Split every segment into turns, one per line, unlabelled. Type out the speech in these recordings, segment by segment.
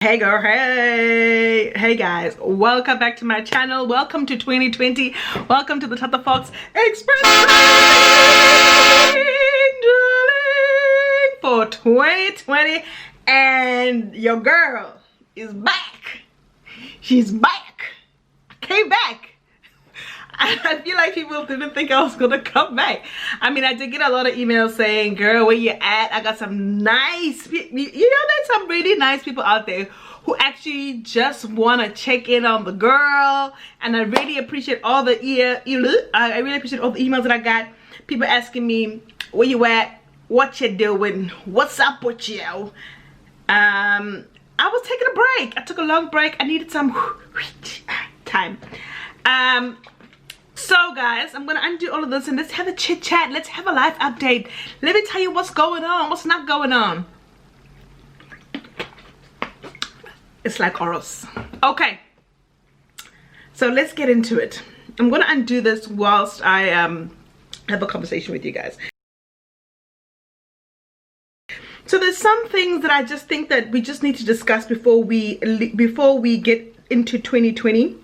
Hey girl, hey guys, welcome back to my channel. Welcome to 2020. Welcome to the Tata Fox Express for 2020, and your girl is back. She's back. I came back. I feel like people didn't think I was gonna come back. I mean, I did get a lot of emails saying, girl, where you at? I got some nice people. You know, there's some really nice people out there who actually just want to check in on the girl. And I really appreciate all the I really appreciate all the emails that I got. People asking me, where you at? What you doing? What's up with you? I was taking a break. I took a long break. I needed some time. So guys, I'm gonna undo all of this and let's have a chit chat. Let's have a life update. Let me tell you what's going on, what's not going on. It's like Oros. Okay, so let's get into it. I'm gonna undo this whilst I have a conversation with you guys. So there's some things that I just think that we just need to discuss before we get into 2020.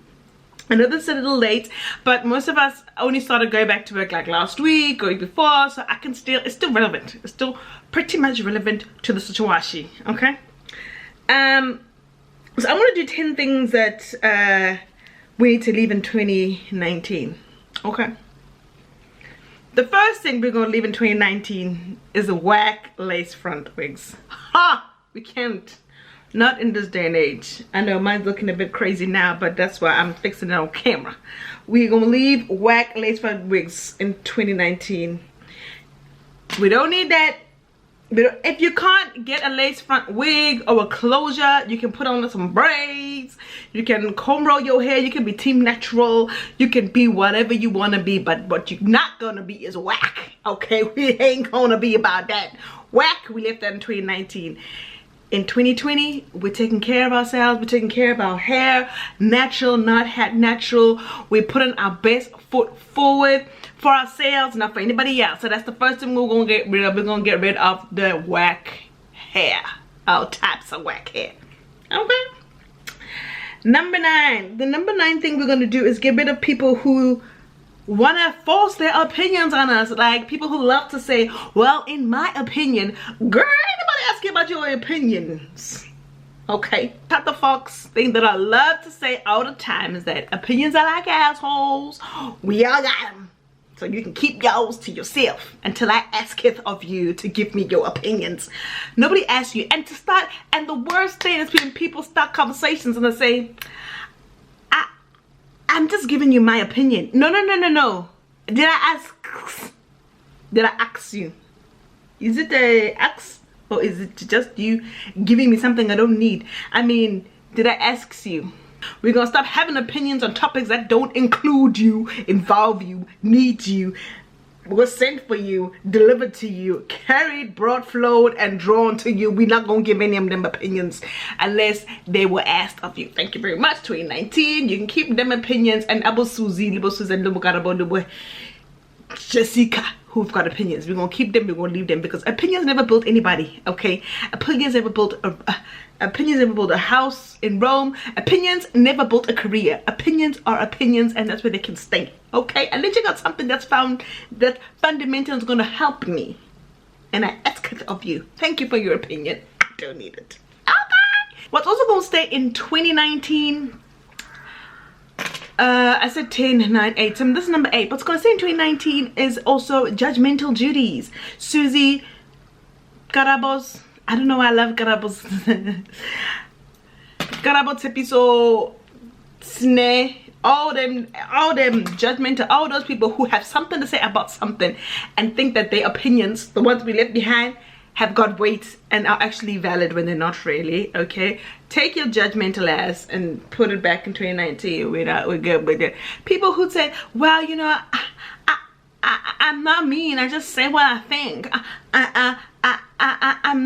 I know this is a little late, but most of us only started going back to work like last week or week before, so it's still relevant. It's still pretty much relevant to the situation, okay? So I'm gonna do 10 things that we need to leave in 2019, okay? The first thing we're gonna leave in 2019 is the whack lace front wigs. Ha! We can't. Not in this day and age. I know mine's looking a bit crazy now, but that's why I'm fixing it on camera. We're gonna leave whack lace front wigs in 2019. We don't need that. If you can't get a lace front wig or a closure, you can put on some braids. You can comb roll your hair. You can be team natural. You can be whatever you want to be, but what you're not gonna be is whack. Okay, we ain't gonna be about that. Whack, we left that in 2019. In 2020, we're taking care of ourselves. We're taking care of our hair, natural, not hat natural. We're putting our best foot forward for ourselves, not for anybody else. So that's the first thing we're gonna get rid of. We're gonna get rid of the whack hair, all types of whack hair. Okay. Number 9. The number 9 thing we're gonna do is get rid of people who want to force their opinions on us, like people who love to say, well, in my opinion. Girl, ain't nobody asking about your opinions. Okay, Tata Fox thing that I love to say all the time is that opinions are like assholes. We all got them, so you can keep yours to yourself until I asketh of you to give me your opinions. Nobody asks you. And the worst thing is when people start conversations and they say, I'm just giving you my opinion. No. Did I ask you? Is it a ask, or is it just you giving me something I don't need? I mean, did I ask you? We're gonna stop having opinions on topics that don't include you, involve you, need you, was sent for you, delivered to you, carried, brought, flowed, and drawn to you. We're not gonna give any of them opinions unless they were asked of you. Thank you very much. 2019, you can keep them opinions, and Abu Susie, Libo Susan, Jessica, who've got opinions. We're gonna keep them, we're gonna leave them, because opinions never built anybody, okay? Opinions never built a house in Rome. Opinions never built a career. Opinions are opinions, and that's where they can stay, okay? Unless you got something that's found that fundamental is gonna help me, and I ask it of you. Thank you for your opinion. I don't need it. Okay. What's also gonna stay in 2019? I said 10, 9, 8. So this is number 8. What's gonna stay in 2019 is also judgmental Judies. Susie, Garabos. I don't know why I love Garabos. Garabos episode, Sneh, all them judgmental, all those people who have something to say about something and think that their opinions, the ones we left behind, have got weight and are actually valid when they're not really, okay? Take your judgmental ass and put it back in 2019. We're good with it. People who say, well, you know, I'm not mean, I just say what I think. I'm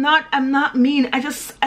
not mean. I just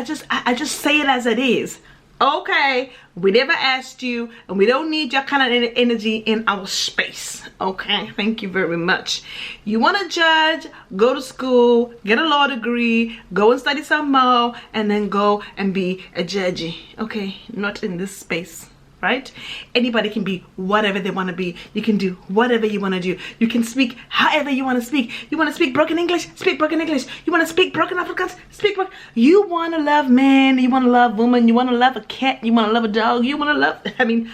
say it as it is. Okay, we never asked you, and we don't need your kind of energy in our space. Okay, thank you very much. You want to judge, go to school, get a law degree, go and study some more, and then go and be a judgy. Okay, not in this space. Right? Anybody can be whatever they want to be. You can do whatever you want to do. You can speak however you want to speak. You want to speak broken English? Speak broken English. You want to speak broken Afrikaans? Speak broken. You want to love man. You want to love woman. You want to love a cat. You want to love a dog. You want to love... I mean,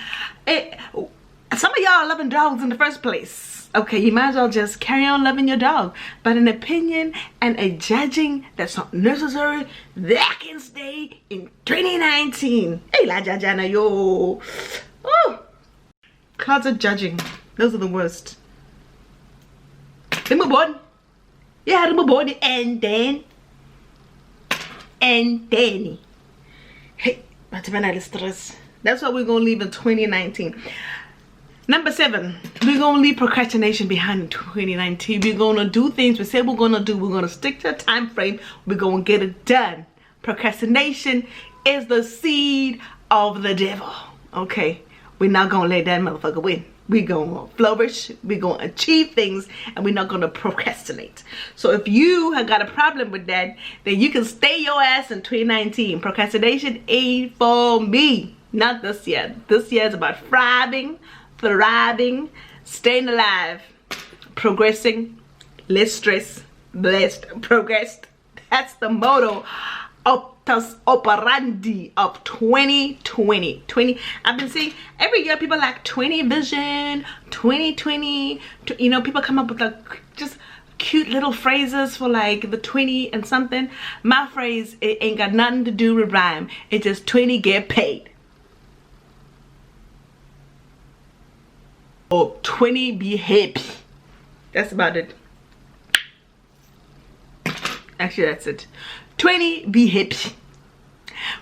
some of y'all are loving dogs in the first place. Okay, you might as well just carry on loving your dog. But an opinion and a judging that's not necessary, that can stay in 2019. Hey, la jajana yo. Oh, closet judging. Those are the worst. Yeah, and then. Hey, that's what we're gonna leave in 2019. Number 7, we're gonna leave procrastination behind in 2019. We're gonna do things we said we're gonna do. We're gonna stick to a time frame. We're gonna get it done. Procrastination is the seed of the devil. Okay, we're not gonna let that motherfucker win. We're gonna flourish. We're gonna achieve things, and we're not gonna procrastinate. So if you have got a problem with that, then you can stay your ass in 2019. Procrastination ain't for me. Not this year. This year is about thriving, staying alive, progressing, less stress, blessed, progressed. That's the motto, optus operandi of 2020. I've been seeing every year people like 20 vision, 2020. You know, people come up with like just cute little phrases for like the 20 and something. My phrase, it ain't got nothing to do with rhyme. It's just 20 get paid. Or 20 be happy. That's about it. Actually, that's it. 20 be happy.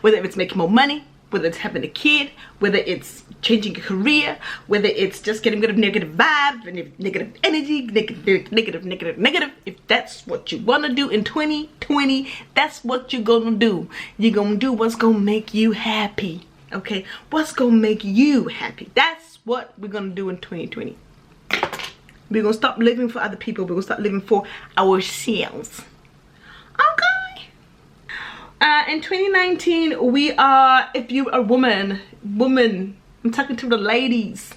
Whether it's making more money, whether it's having a kid, whether it's changing a career, whether it's just getting rid of negative vibes, negative energy, negative. If that's what you want to do in 2020, that's what you're gonna do. You're gonna do what's gonna make you happy. Okay, what's gonna make you happy? That's what we're gonna do in 2020. We're gonna stop living for other people. We're gonna start living for ourselves. Okay. In 2019, we are, if you're a woman, I'm talking to the ladies.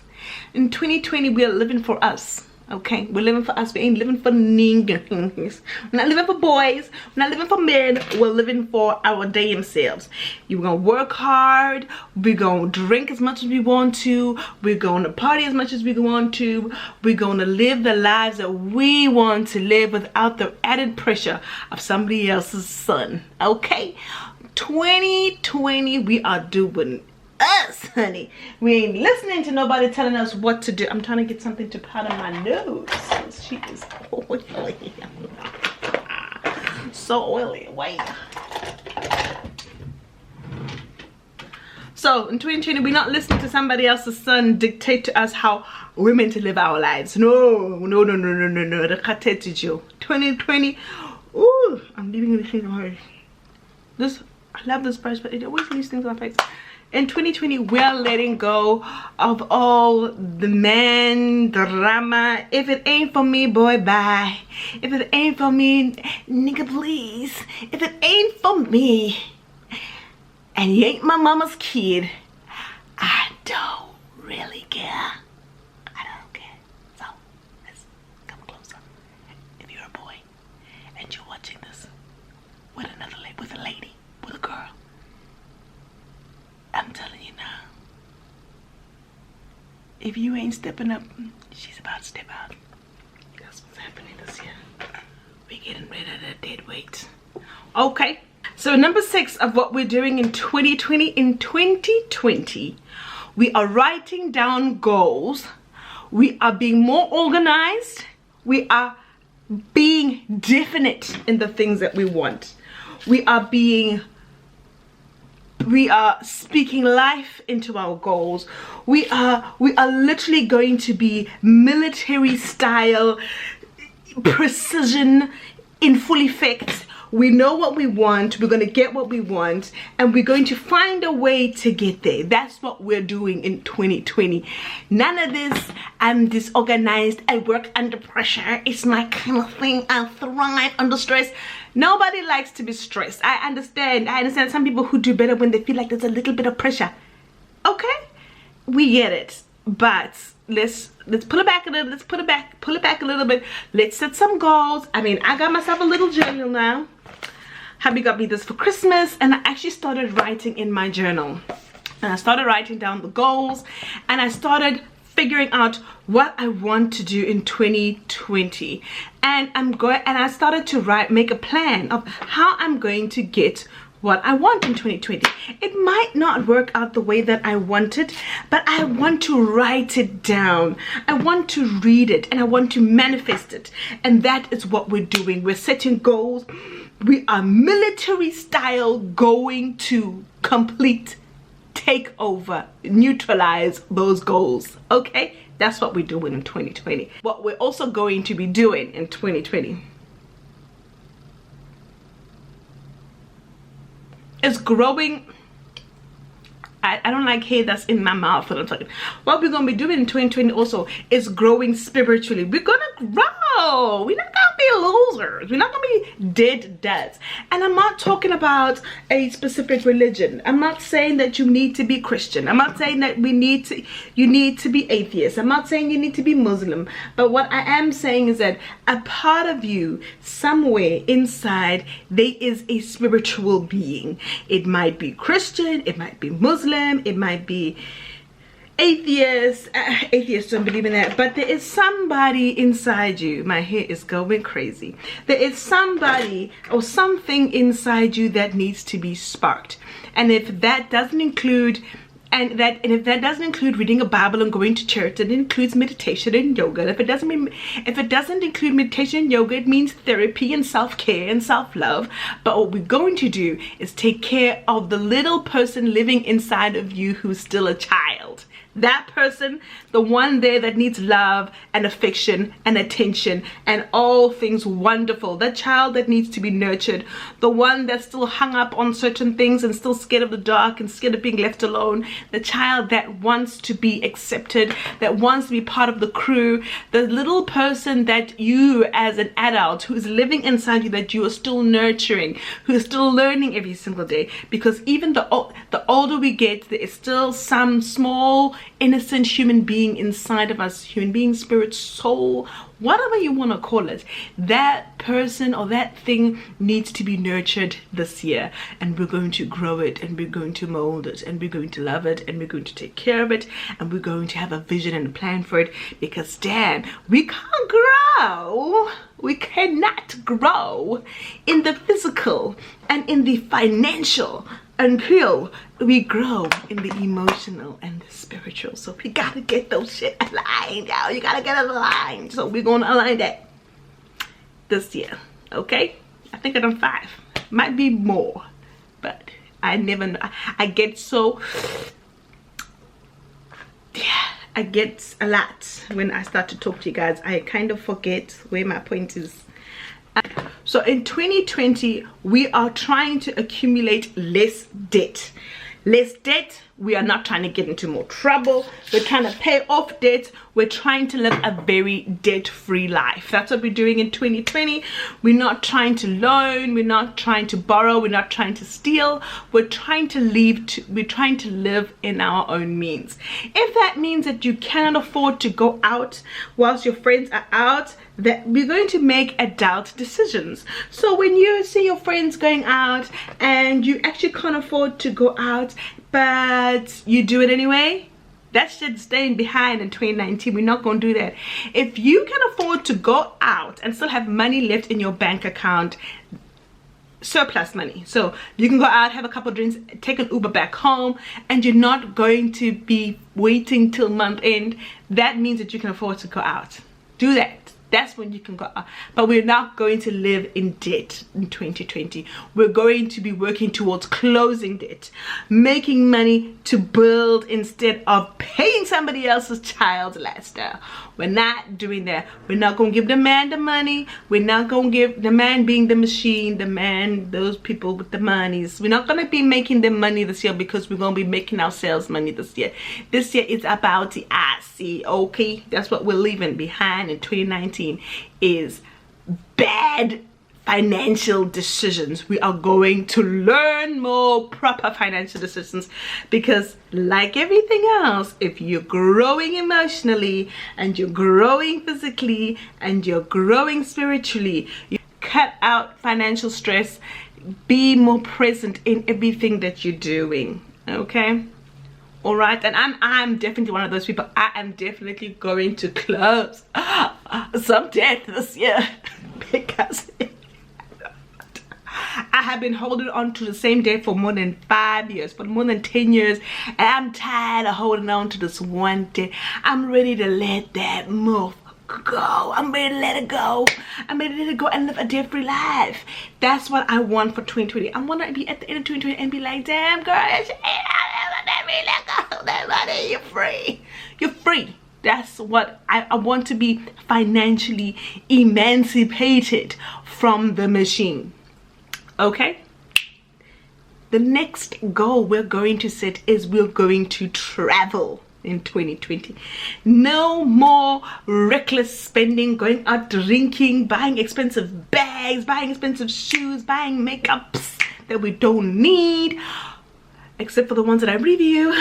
In 2020, we are living for us. Okay, we're living for us. We ain't living for niggas. We're not living for boys. We're not living for men. We're living for our damn selves. You're gonna work hard. We're gonna drink as much as we want to. We're gonna party as much as we want to. We're gonna live the lives that we want to live without the added pressure of somebody else's son. Okay, 2020, we are doing us, honey. We ain't listening to nobody telling us what to do. I'm trying to get something to powder my nose. She is oily. So oily. Wait. So in 2020, we're not listening to somebody else's son dictate to us how we're meant to live our lives. No. The 2020. Ooh, I'm leaving these things on her. I love this brush, but it always leaves things on my face. In 2020, we're letting go of all the man drama. If it ain't for me, boy, bye. If it ain't for me, nigga, please. If it ain't for me, and you ain't my mama's kid, I don't really care. I don't care. So, let's come closer. If you're a boy and you're watching this with a lady, with a girl, I'm telling you now, if you ain't stepping up, she's about to step out. That's what's happening this year. We're getting rid of the dead weight. Okay, so number 6 of what we're doing in 2020. In 2020, we are writing down goals. We are being more organized. We are being definite in the things that we want. We are speaking life into our goals. We are literally going to be military style precision in full effect. We know what we want, we're going to get what we want, and we're going to find a way to get there. That's what we're doing in 2020. None of this, I'm disorganized, I work under pressure, it's my kind of thing, I thrive under stress. Nobody likes to be stressed. I understand some people who do better when they feel like there's a little bit of pressure. Okay, we get it, but let's pull it back a little. Let's pull it back a little bit. Let's set some goals. I mean, I got myself a little journal now. Hubby got me this for Christmas, and I actually started writing in my journal. And I started writing down the goals, and I started figuring out what I want to do in 2020. And I started to make a plan of how I'm going to get what I want in 2020. It might not work out the way that I wanted, but I want to write it down. I want to read it, and I want to manifest it. And that is what we're doing. We're setting goals. We are military style going to complete, take over, neutralize those goals. Okay, that's what we're doing in 2020. What we're also going to be doing in 2020 is growing. I don't like hair that's in my mouth when I'm talking. What we're going to be doing in 2020 also is growing spiritually. We're going to grow. We're not going to be losers. We're not going to be dead dads. And I'm not talking about a specific religion. I'm not saying that you need to be Christian. I'm not saying that you need to be atheist. I'm not saying you need to be Muslim. But what I am saying is that a part of you, somewhere inside, there is a spiritual being. It might be Christian. It might be Muslim. It might be atheists. Atheists don't believe in that, but there is somebody inside you. My hair is going crazy. There is somebody or something inside you that needs to be sparked. And if that doesn't include if that doesn't include reading a Bible and going to church, it includes meditation and yoga. If it doesn't include meditation and yoga, it means therapy and self-care and self-love. But what we're going to do is take care of the little person living inside of you who's still a child. That person, the one there that needs love and affection and attention and all things wonderful. That child that needs to be nurtured. The one that's still hung up on certain things and still scared of the dark and scared of being left alone. The child that wants to be accepted, that wants to be part of the crew. The little person that you as an adult who is living inside you, that you are still nurturing, who is still learning every single day. Because even the older we get, there is still some small innocent human being inside of us, human being, spirit, soul, whatever you want to call it. That person or that thing needs to be nurtured this year, and we're going to grow it, and we're going to mold it, and we're going to love it, and we're going to take care of it, and we're going to have a vision and a plan for it. Because damn, we can't grow, we cannot grow in the physical and in the financial until we grow in the emotional and the spiritual. So we gotta get those shit aligned, y'all. You gotta get it aligned. So we're gonna align that this year, okay? I think I done 5, might be more, but I never know. I get so, yeah, I get a lot when I start to talk to you guys. I kind of forget where my point is. So in 2020, we are trying to accumulate less debt. Less debt. We are not trying to get into more trouble. We're trying to pay off debt. We're trying to live a very debt-free life. That's what we're doing in 2020. We're not trying to loan. We're not trying to borrow. We're not trying to steal. We're trying to live in our own means. If that means that you cannot afford to go out whilst your friends are out, that we're going to make adult decisions. So when you see your friends going out and you actually can't afford to go out, but you do it anyway, that shit's staying behind in 2019. We're not going to do that. If you can afford to go out and still have money left in your bank account, surplus money, so you can go out, have a couple of drinks, take an Uber back home, and you're not going to be waiting till month end, that means that you can afford to go out. Do that. That's when you can go up. But we're not going to live in debt in 2020. We're going to be working towards closing debt, making money to build instead of paying somebody else's child's lifestyle. We're not doing that. We're not going to give the man the money. We're not going to give the man, being the machine, the man, those people with the monies. We're not going to be making them money this year, because we're going to be making ourselves money this year. This year is about the IC, okay? That's what we're leaving behind in 2019. Is bad financial decisions. We are going to learn more proper financial decisions, because like everything else, if you're growing emotionally and you're growing physically and you're growing spiritually, you cut out financial stress, be more present in everything that you're doing, okay? All right, and I'm definitely one of those people. I am definitely going to close some debt this year, because I have been holding on to the same debt for more than 5 years, for more than 10 years, and I'm tired of holding on to this one debt. I'm ready to let that move go. I'm ready to let it go. I'm ready to let it go and live a debt-free life. That's what I want for 2020. I want to be at the end of 2020 and be like, damn girl, let go. That money, you're free. You're free. That's what I want, to be financially emancipated from the machine. Okay? The next goal we're going to set is we're going to travel in 2020. No more reckless spending, going out drinking, buying expensive bags, buying expensive shoes, buying makeups that we don't need, except for the ones that I review.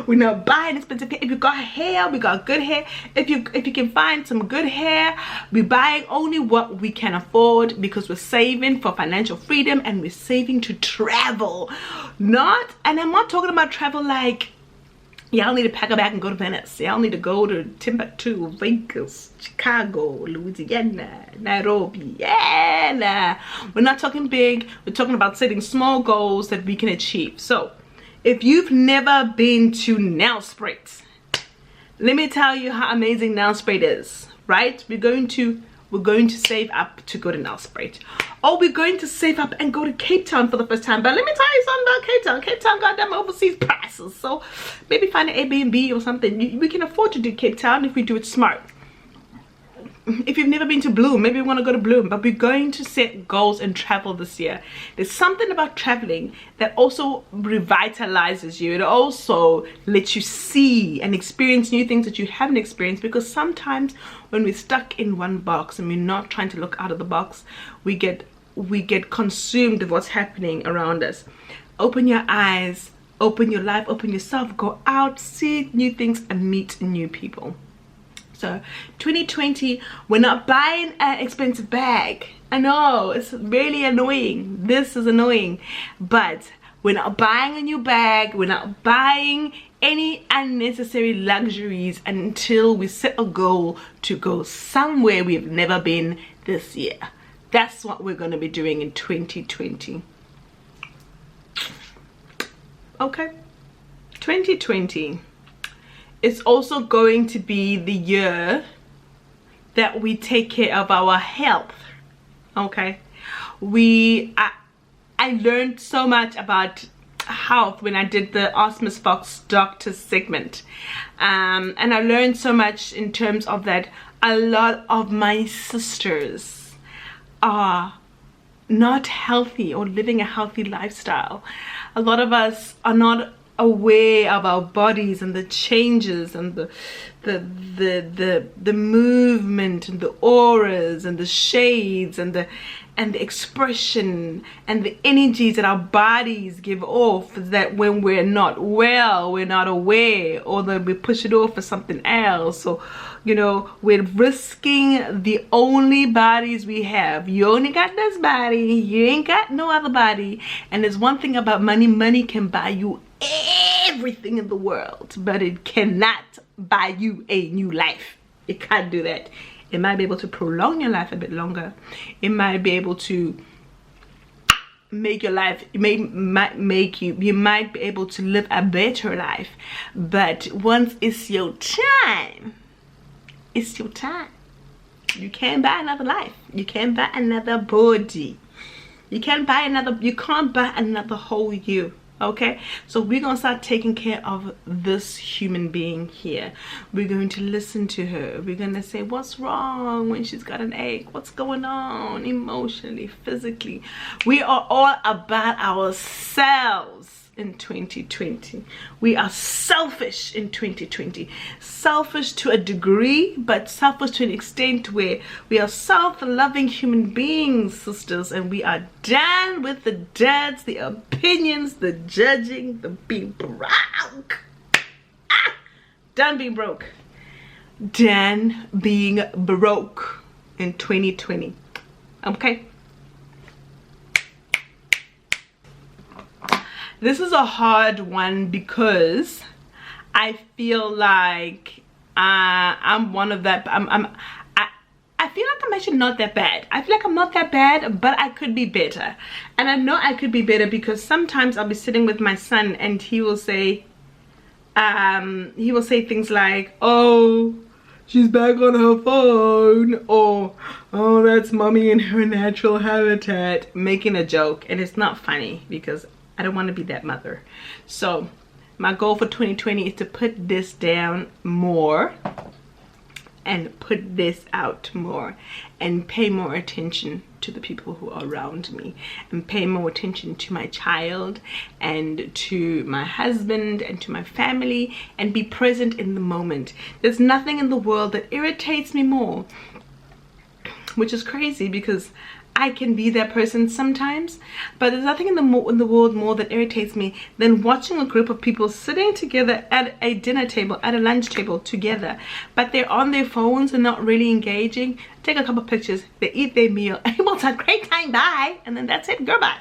We're not buying expensive hair. If you got hair, we got good hair. If you can find some good hair, we're buying only what we can afford, because we're saving for financial freedom and we're saving to travel. And I'm not talking about travel like, y'all need to pack a bag and go to Venice. Y'all need to go to Timbuktu, Vegas, Chicago, Louisiana, Nairobi. Yeah, nah. We're not talking big. We're talking about setting small goals that we can achieve. So if you've never been to nail sprays, let me tell you how amazing nail spray is, right? We're going to save up to go to nail spray. Or we're going to save up and go to Cape Town for the first time. But let me tell you something about Cape Town. Cape Town got them overseas prices. So maybe find an Airbnb or something. We can afford to do Cape Town if we do it smart. If you've never been to Bloom, maybe you want to go to Bloom. But we're going to set goals and travel this year. There's something about traveling that also revitalizes you. It also lets you see and experience new things that you haven't experienced, because sometimes when we're stuck in one box and we're not trying to look out of the box, we get consumed with what's happening around us. Open your eyes, open your life, open yourself, go out, see new things and meet new people. So 2020, we're not buying an expensive bag. I know, it's really annoying. This is annoying. But we're not buying a new bag. We're not buying any unnecessary luxuries until we set a goal to go somewhere we've never been this year. That's what we're going to be doing in 2020. Okay, 2020. It's also going to be the year that we take care of our health. Okay, I learned so much about health when I did the Ask Miss Fox doctor segment, and I learned so much in terms of that. A lot of my sisters are not healthy or living a healthy lifestyle. A lot of us are not aware of our bodies and the changes and the movement and the auras and the shades and the expression and the energies that our bodies give off, that when we're not well, we're not aware, or that we push it off for something else. So, you know, we're risking the only bodies we have. You only got this body, you ain't got no other body. And there's one thing about money. Money can buy you everything in the world, but it cannot buy you a new life. It can't do that. It might be able to prolong your life a bit longer. It might be able to make your life, you might be able to live a better life. But once it's your time, It's your time. You can't buy another life. You can't buy another body. You can't buy another whole you. Okay, so we're gonna start taking care of this human being here. We're going to listen to her. We're gonna say what's wrong when she's got an ache, what's going on emotionally, physically. We are all about ourselves in 2020. We are selfish in 2020. Selfish to a degree, but selfish to an extent where we are self-loving human beings, sisters, and we are done with the duds, the opinions, the judging, the being broke. Done being broke. Done being broke in 2020. Okay? This is a hard one because I feel like I'm one of that. I feel like I'm actually not that bad. I feel like I'm not that bad, but I could be better. And I know I could be better because sometimes I'll be sitting with my son and he will say things like, oh, she's back on her phone, or oh, that's mommy in her natural habitat, making a joke. And it's not funny because I don't want to be that mother. So my goal for 2020 is to put this down more and put this out more and pay more attention to the people who are around me and pay more attention to my child and to my husband and to my family and be present in the moment. There's nothing in the world that irritates me more, which is crazy because I can be that person sometimes, but there's nothing in the world more that irritates me than watching a group of people sitting together at a dinner table, at a lunch table together, but they're on their phones and not really engaging. Take a couple of pictures, they eat their meal, everyone's had a great time, bye, and then that's it, goodbye.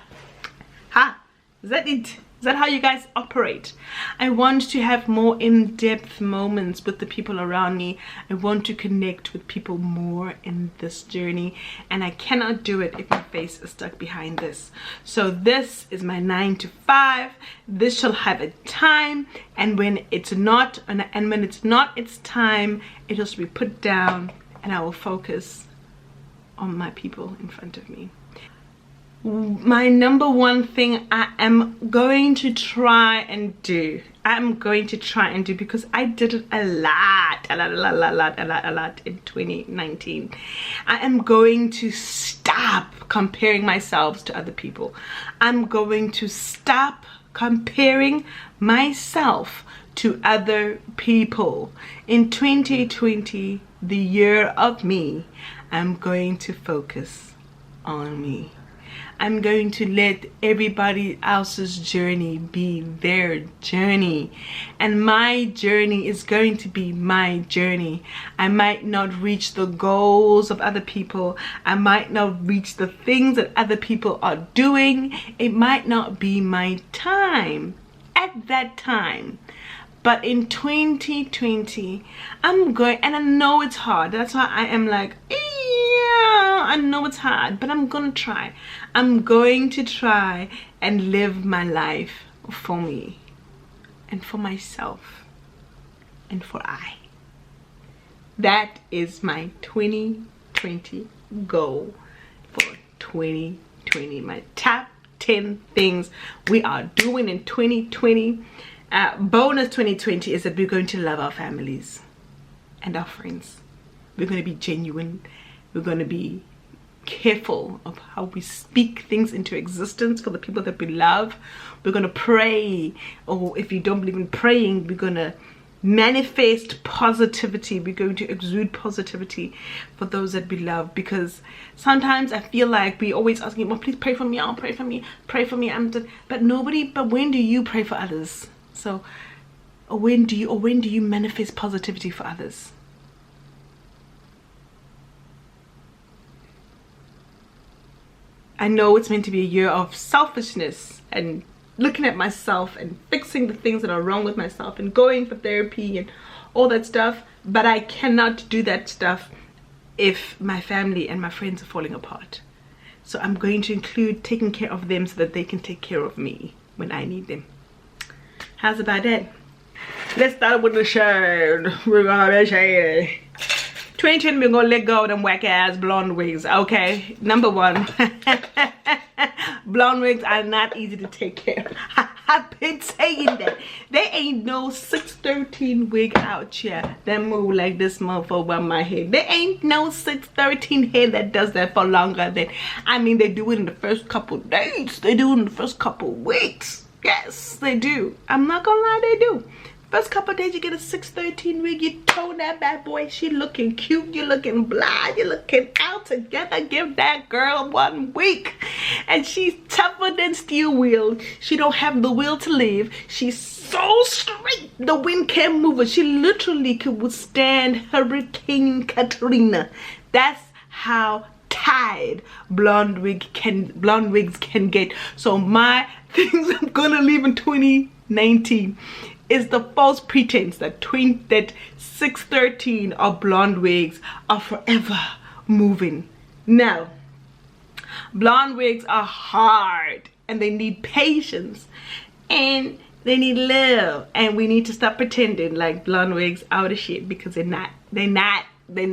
Ha, is that it? Is that how you guys operate? I want to have more in-depth moments with the people around me. I want to connect with people more in this journey, and I cannot do it if my face is stuck behind this. So this is my 9 to 5. This shall have a time, and when it's not, its time, it will be put down, and I will focus on my people in front of me. My number one thing I am going to try and do, because I did it a lot in 2019. I am going to stop comparing myself to other people. I'm going to stop comparing myself to other people. In 2020, the year of me, I'm going to focus on me. I'm going to let everybody else's journey be their journey, and my journey is going to be my journey. I might not reach the goals of other people. I might not reach the things that other people are doing. It might not be my time at that time. But in 2020, I'm going, and I know it's hard. That's why I am like, I know it's hard, but I'm gonna try. I'm going to try and live my life for me and for myself and for I. That is my 2020 goal for 2020. My top 10 things we are doing in 2020. Bonus 2020 is that we're going to love our families and our friends. We're going to be genuine. We're going to be careful of how we speak things into existence for the people that we love. We're going to pray, or if you don't believe in praying, we're going to manifest positivity. We're going to exude positivity for those that we love, because sometimes I feel like we always asking, well, please pray for me, pray for me, pray for me. But when do you pray for others? So when do you manifest positivity for others? I know it's meant to be a year of selfishness and looking at myself and fixing the things that are wrong with myself and going for therapy and all that stuff, but I cannot do that stuff if my family and my friends are falling apart. So I'm going to include taking care of them so that they can take care of me when I need them. How's about that? Let's start with the shirt. We're gonna be shady. 2020, we're gonna let go of them whack ass blonde wigs. Okay, number one. Blonde wigs are not easy to take care of. I've been saying that. There ain't no 613 wig out here that move like this motherfucker over my head. There ain't no 613 hair that does that for longer than, I mean, they do it in the first couple days. They do it in the first couple weeks. Yes, they do. I'm not gonna lie, they do. First couple days you get a 613 wig, you tone that bad boy, she looking cute, you looking blind, you looking out together. Give that girl 1 week and she's tougher than steel wheel. She don't have the will to live. She's so straight the wind can't move her. She literally could withstand Hurricane Katrina. That's how tied blonde wigs can get. So my things I'm gonna leave in 2019 is the false pretense that 613 or blonde wigs are forever moving. No, blonde wigs are hard and they need patience and they need love, and we need to stop pretending like blonde wigs are the shit, because they're not and they're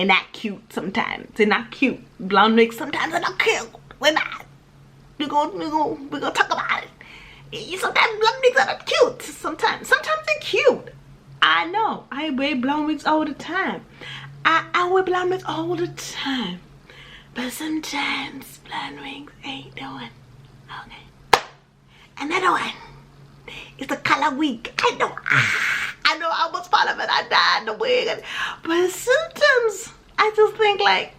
not cute. Sometimes they're not cute. Blonde wigs sometimes are not cute. We're not. We're gonna talk about it. Sometimes blonde wigs are not cute. Sometimes they're cute. I know. I wear blonde wigs all the time. I wear blonde wigs all the time. But sometimes blonde wigs ain't doing. Okay. Another one is the color wig. I know I was part of it. I dyed the wig. But sometimes I just think, like,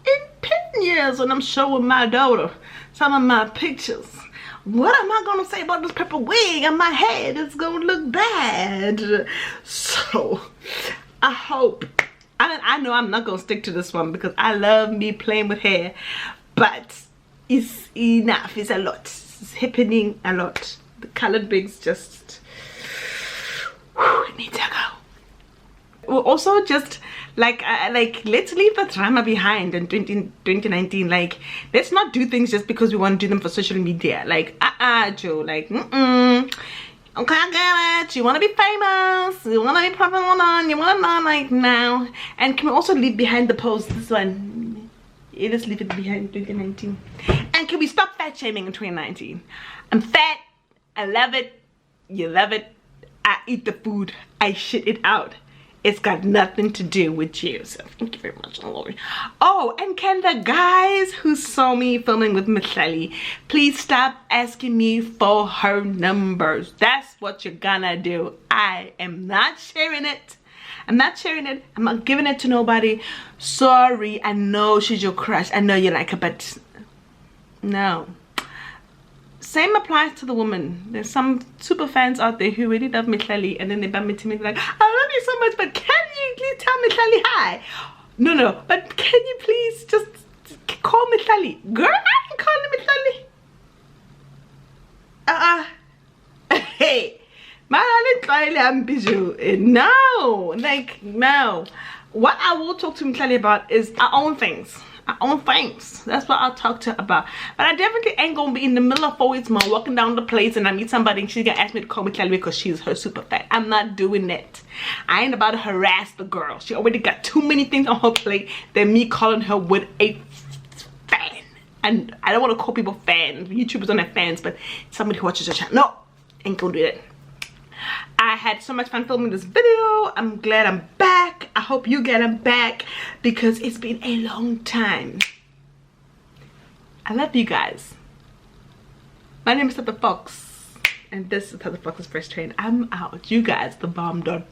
in 10 years when I'm showing my daughter some of my pictures, what am I gonna say about this purple wig on my head? It's gonna look bad. So I hope, I know I'm not gonna stick to this one because I love me playing with hair, but it's enough. It's a lot. It's happening a lot. The colored wigs just need to go. Well, also just like let's leave the drama behind in 2019. Like, let's not do things just because we want to do them for social media. Like, Joe, like, okay, I get it. You want to be famous, you want to be popular, you want to know, like, now. And can we also leave behind the post, this one, let's leave it behind 2019. And can we stop fat shaming in 2019? I'm fat, I love it, you love it, I eat the food, I shit it out. It's got nothing to do with you. So thank you very much, Lord. Oh, and can the guys who saw me filming with Michelle please stop asking me for her numbers? That's what you're gonna do. I am not sharing it. I'm not sharing it. I'm not giving it to nobody. Sorry, I know she's your crush. I know you like her, but no. Same applies to the woman. There's some super fans out there who really love Michelle, and then they bump into me like, I love you so much, but can you please tell Michelle hi? No, but can you please just call Michelle? Girl, I can call Michelle. Hey, I'm busy. No, like, no. What I will talk to Michelle about is our own things. Our own things. That's what I'll talk to her about. But I definitely ain't gonna be in the middle of 4 weeks more walking down the place and I meet somebody and she's gonna ask me to call me Chloe because she's her super fan. I'm not doing that. I ain't about to harass the girl. She already got too many things on her plate than me calling her with a fan. And I don't want to call people fans. YouTubers don't have fans, but somebody who watches your channel. No, ain't gonna do that. I had so much fun filming this video. I'm glad I'm back. I hope you get I'm back because it's been a long time. I love you guys. My name is Tata Fox and this is Tata Fox's First Train. I'm out. You guys, the bomb dot.